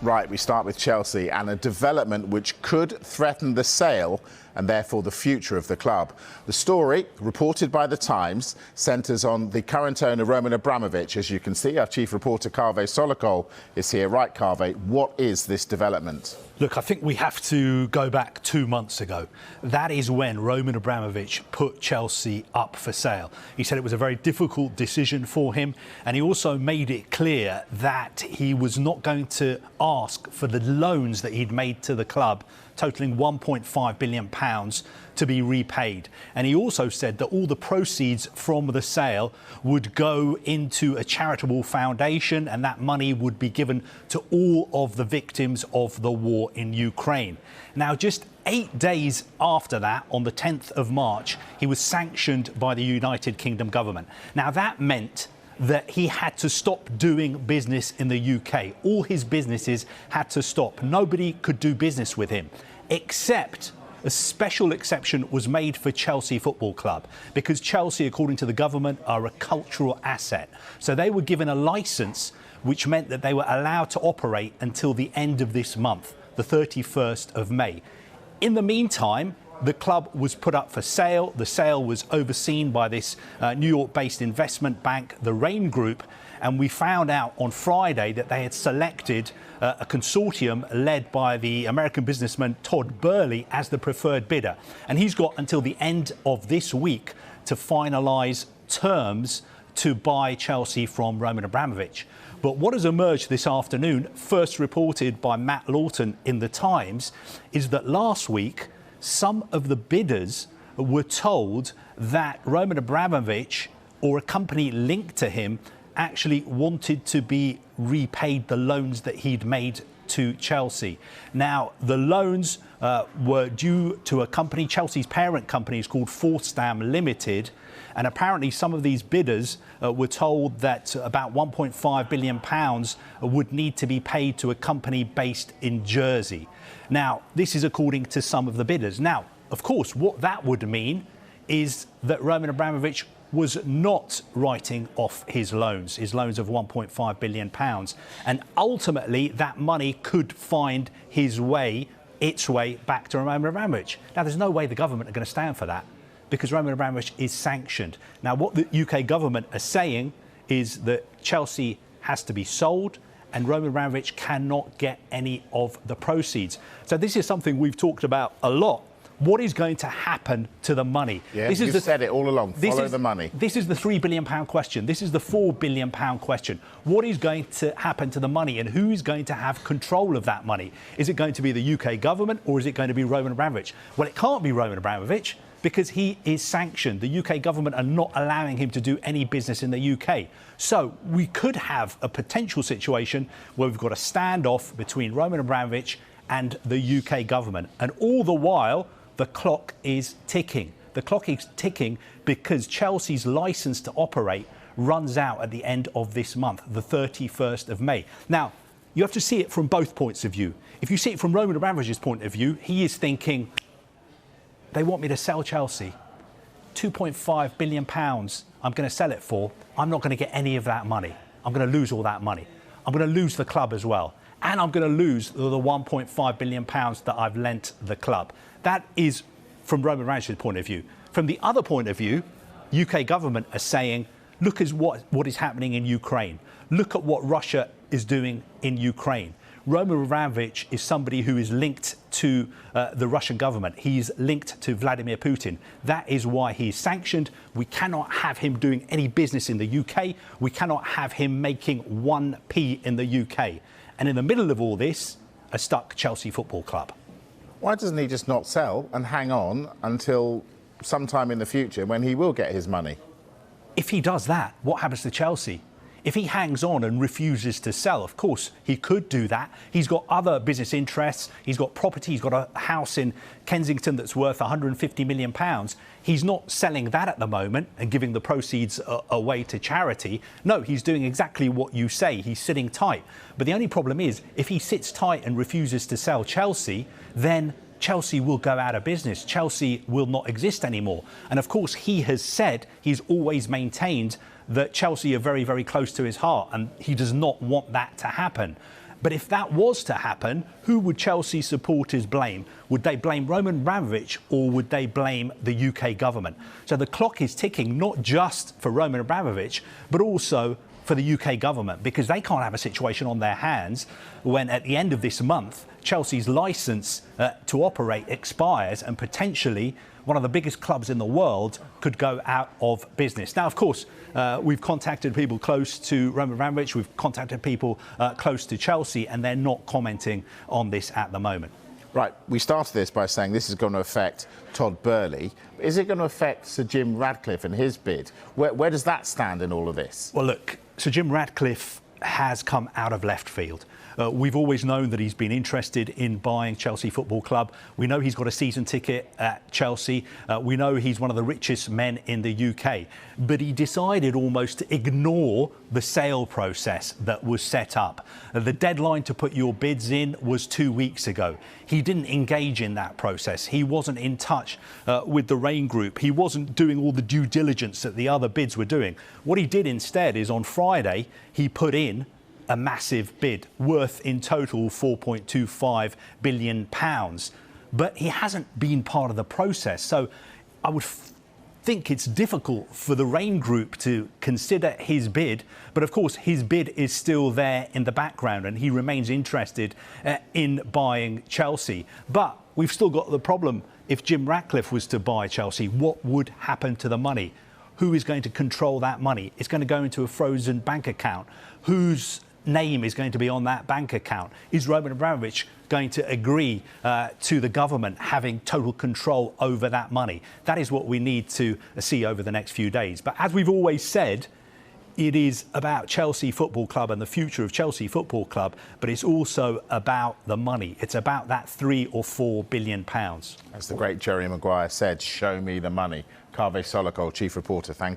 Right, we start with Chelsea and a development which could threaten the sale and therefore the future of the club. The story, reported by The Times, centres on the current owner Roman Abramovich. As you can see, our chief reporter Kaveh Solokol is here. Right, Kaveh, what is this development? Look, I think we have to go back 2 months ago. That is when Roman Abramovich put Chelsea up for sale. He said it was a very difficult decision for him, and he also made it clear that he was not going to ask for the loans that he'd made to the club, totalling £1.5 billion, to be repaid. And he also said that all the proceeds from the sale would go into a charitable foundation, and that money would be given to all of the victims of the war in Ukraine. Now, just 8 days after that, on the 10th of March, he was sanctioned by the United Kingdom government. Now, that meant that he had to stop doing business in the UK. All his businesses had to stop. Nobody could do business with him, except a special exception was made for Chelsea Football Club, because Chelsea, according to the government, are a cultural asset. So they were given a licence, which meant that they were allowed to operate until the end of this month, the 31st of May. In the meantime, the club was put up for sale. The sale was overseen by this New York-based investment bank, the Rain Group, and we found out on Friday that they had selected a consortium led by the American businessman Todd Burley as the preferred bidder. And he's got until the end of this week to finalise terms to buy Chelsea from Roman Abramovich. But what has emerged this afternoon, first reported by Matt Lawton in The Times, is that last week some of the bidders were told that Roman Abramovich or a company linked to him actually wanted to be repaid the loans that he'd made to Chelsea. Now, the loans were due to a company, Chelsea's parent company is called Forstam Limited, and apparently some of these bidders were told that about £1.5 billion would need to be paid to a company based in Jersey. Now, this is according to some of the bidders. Now, of course, what that would mean is that Roman Abramovich was not writing off his loans of £1.5 billion. And ultimately, that money could find its way back to Roman Abramovich. Now, there's no way the government are going to stand for that, because Roman Abramovich is sanctioned. Now, what the UK government are saying is that Chelsea has to be sold and Roman Abramovich cannot get any of the proceeds. So this is something we've talked about a lot. What is going to happen to the money? Yeah, you've said it all along. Follow the money. This is the £3 billion question. This is the £4 billion question. What is going to happen to the money, and who is going to have control of that money? Is it going to be the UK government, or is it going to be Roman Abramovich? Well, it can't be Roman Abramovich, because he is sanctioned. The UK government are not allowing him to do any business in the UK. So we could have a potential situation where we've got a standoff between Roman Abramovich and the UK government. And all the while, the clock is ticking. The clock is ticking because Chelsea's licence to operate runs out at the end of this month, the 31st of May. Now, you have to see it from both points of view. If you see it from Roman Abramovich's point of view, he is thinking, they want me to sell Chelsea. £2.5 billion I'm going to sell it for. I'm not going to get any of that money. I'm going to lose all that money. I'm going to lose the club as well. And I'm going to lose the £1.5 billion that I've lent the club. That is from Roman Abramovich's point of view. From the other point of view, UK government are saying, look at what is happening in Ukraine. Look at what Russia is doing in Ukraine. Roman Abramovich is somebody who is linked to the Russian government. He's linked to Vladimir Putin. That is why he's sanctioned. We cannot have him doing any business in the UK. We cannot have him making 1p in the UK. And in the middle of all this, a stuck Chelsea Football Club. Why doesn't he just not sell and hang on until sometime in the future when he will get his money? If he does that, what happens to Chelsea? If he hangs on and refuses to sell, of course, he could do that. He's got other business interests. He's got property. He's got a house in Kensington that's worth £150 million. He's not selling that at the moment and giving the proceeds away to charity. No, he's doing exactly what you say. He's sitting tight. But the only problem is, if he sits tight and refuses to sell Chelsea, then Chelsea will go out of business. Chelsea will not exist anymore. And of course, he has said, he's always maintained that Chelsea are very, very close to his heart, and he does not want that to happen. But if that was to happen, who would Chelsea supporters blame? Would they blame Roman Abramovich or would they blame the UK government? So the clock is ticking, not just for Roman Abramovich, but also for the UK government, because they can't have a situation on their hands when at the end of this month, Chelsea's licence to operate expires and potentially one of the biggest clubs in the world could go out of business. Now, of course, we've contacted people close to Roman Abramovich, we've contacted people close to Chelsea, and they're not commenting on this at the moment. Right, we started this by saying this is going to affect Todd Burley. Is it going to affect Sir Jim Ratcliffe and his bid? Where does that stand in all of this? Well, look, Sir Jim Ratcliffe has come out of left field. We've always known that he's been interested in buying Chelsea Football Club. We know he's got a season ticket at Chelsea. We know he's one of the richest men in the UK. But he decided almost to ignore the sale process that was set up. The deadline to put your bids in was 2 weeks ago. He didn't engage in that process. He wasn't in touch with the Rain Group. He wasn't doing all the due diligence that the other bids were doing. What he did instead is on Friday, he put in a massive bid worth in total £4.25 billion. But he hasn't been part of the process. So I would think it's difficult for the Rain Group to consider his bid. But of course, his bid is still there in the background and he remains interested in buying Chelsea. But we've still got the problem. If Jim Ratcliffe was to buy Chelsea, what would happen to the money? Who is going to control that money? It's going to go into a frozen bank account. Whose name is going to be on that bank account? Is Roman Abramovich going to agree to the government having total control over that money? That is what we need to see over the next few days. But as we've always said, it is about Chelsea Football Club and the future of Chelsea Football Club, but it's also about the money. It's about that £3 or £4 billion. As the great Jerry Maguire said, show me the money. Kaveh Solokol, Chief Reporter, thank you.